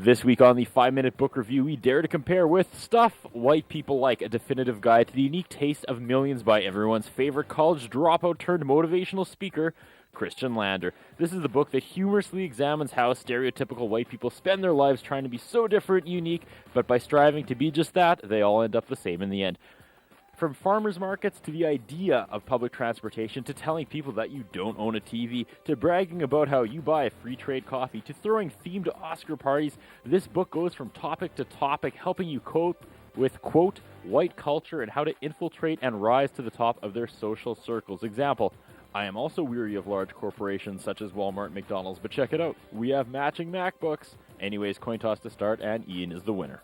This week on the 5-Minute Book Review, we dare to compare with Stuff White People Like, a definitive guide to the unique taste of millions by everyone's favorite college dropout turned motivational speaker, Christian Lander. This is the book that humorously examines how stereotypical white people spend their lives trying to be so different and unique, but by striving to be just that, they all end up the same in the end. From farmers markets to the idea of public transportation, to telling people that you don't own a TV, to bragging about how you buy a free trade coffee, to throwing themed Oscar parties, this book goes from topic to topic, helping you cope with, quote, white culture and how to infiltrate and rise to the top of their social circles. Example, I am also weary of large corporations such as Walmart and McDonald's, but check it out. We have matching MacBooks. Anyways, coin toss to start, and Ian is the winner.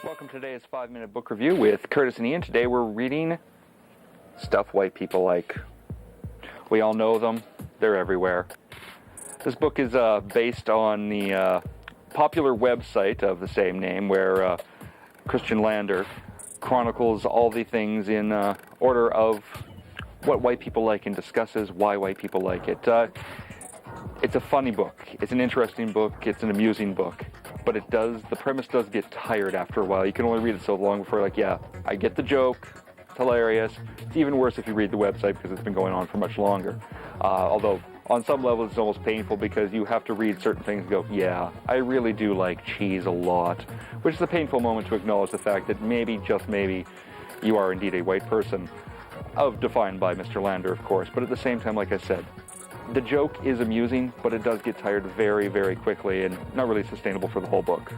Welcome to today's 5-Minute Book Review with Curtis and Ian. Today we're reading Stuff White People Like. We all know them. They're everywhere. This book is based on the popular website of the same name where Christian Lander chronicles all the things in order of what white people like and discusses why white people like it. It's a funny book. It's an interesting book. It's an amusing book. But the premise does get tired after a while. You can only read it so long before you're like, yeah, I get the joke. It's hilarious. It's even worse if you read the website because it's been going on for much longer. Although, on some levels, it's almost painful because you have to read certain things and go, yeah, I really do like cheese a lot. Which is a painful moment to acknowledge the fact that maybe, just maybe, you are indeed a white person. Defined by Mr. Lander, of course. But at the same time, like I said, the joke is amusing, but it does get tired very, very quickly and not really sustainable for the whole book.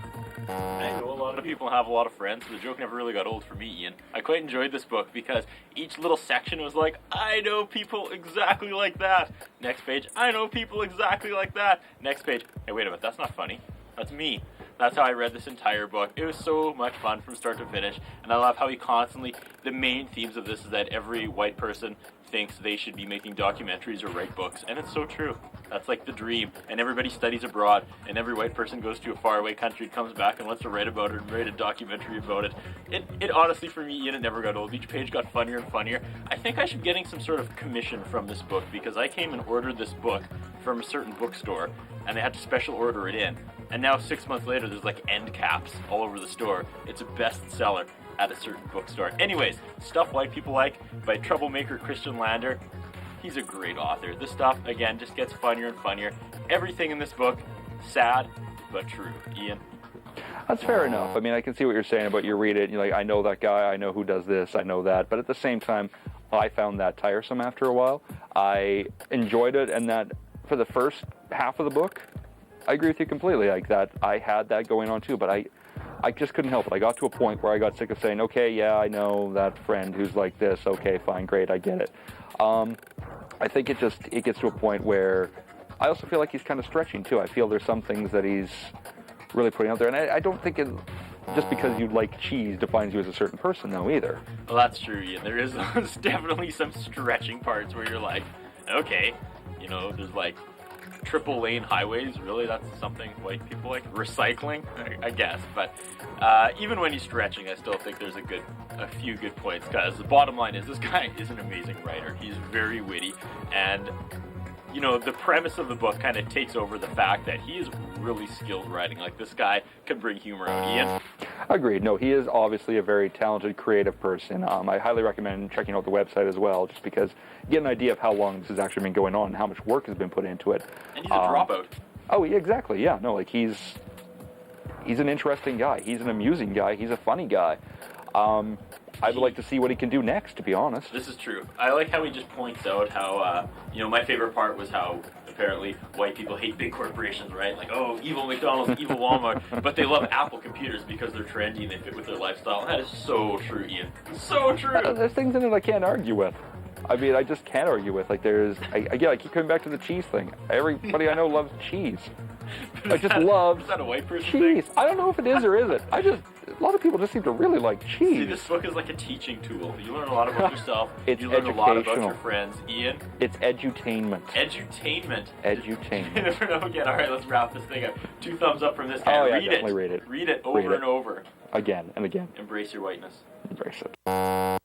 I know a lot of people have a lot of friends, so the joke never really got old for me, Ian. I quite enjoyed this book because each little section was like, I know people exactly like that. Next page, I know people exactly like that. Next page, hey, wait a minute, that's not funny. That's me. That's how I read this entire book. It was so much fun from start to finish, and I love how he constantly, the main themes of this is that every white person thinks they should be making documentaries or write books, and it's so true. That's like the dream, and everybody studies abroad, and every white person goes to a faraway country, comes back and wants to write about it and write a documentary about it. It honestly, for me, Ian, it never got old. Each page got funnier and funnier. I think I should be getting some sort of commission from this book, because I came and ordered this book from a certain bookstore, and they had to special order it in. And now 6 months later, there's like end caps all over the store. It's a bestseller at a certain bookstore. Anyways, Stuff White People Like by troublemaker Christian Lander. He's a great author. This stuff, again, just gets funnier and funnier. Everything in this book, sad but true. Ian? That's fair enough. I mean, I can see what you're saying about you read it, and you're like, I know that guy, I know who does this, I know that. But at the same time, I found that tiresome after a while. I enjoyed it, and that for the first half of the book, I agree with you completely. Like that, I had that going on too, but I just couldn't help it. I got to a point where I got sick of saying, okay, yeah, I know that friend who's like this. Okay, fine, great, I get it. I think it gets to a point where I also feel like he's kind of stretching too. I feel there's some things that he's really putting out there, and I don't think just because you like cheese defines you as a certain person, though, either. Well, that's true, Ian. There is definitely some stretching parts where you're like, okay, you know, there's like triple lane highways, really? That's something white people like? Recycling, I guess. But even when he's stretching, I still think there's a few good points, because the bottom line is this guy is an amazing writer. He's very witty, and you know, the premise of the book kind of takes over the fact that he is really skilled writing. Like, this guy can bring humor out. Ian? Agreed. No, he is obviously a very talented, creative person. I highly recommend checking out the website as well, just because you get an idea of how long this has actually been going on and how much work has been put into it. And he's a dropout. Oh, yeah, exactly. Yeah, no, like he's an interesting guy. He's an amusing guy. He's a funny guy. I would like to see what he can do next, to be honest. This is true. I like how he just points out how, my favorite part was how apparently white people hate big corporations, right? Like, oh, evil McDonald's, evil Walmart, but they love Apple computers because they're trendy and they fit with their lifestyle. And that is so true, Ian. So true. There's things in it I can't argue with. I mean, I just can't argue with. Like, I keep coming back to the cheese thing. Everybody I know loves cheese. I just love is that a white person cheese. thing? I don't know if it is or isn't. A lot of people just seem to really like cheese. See, this book is like a teaching tool. You learn a lot about yourself. It's you learn a lot about educational. your friends. Ian? It's edutainment. Edutainment. Edutainment. You never know again. All right, let's wrap this thing up. 2 thumbs up from this guy. Oh, yeah, read definitely read it. Read it over and over. Again and again. Embrace your whiteness. Embrace it.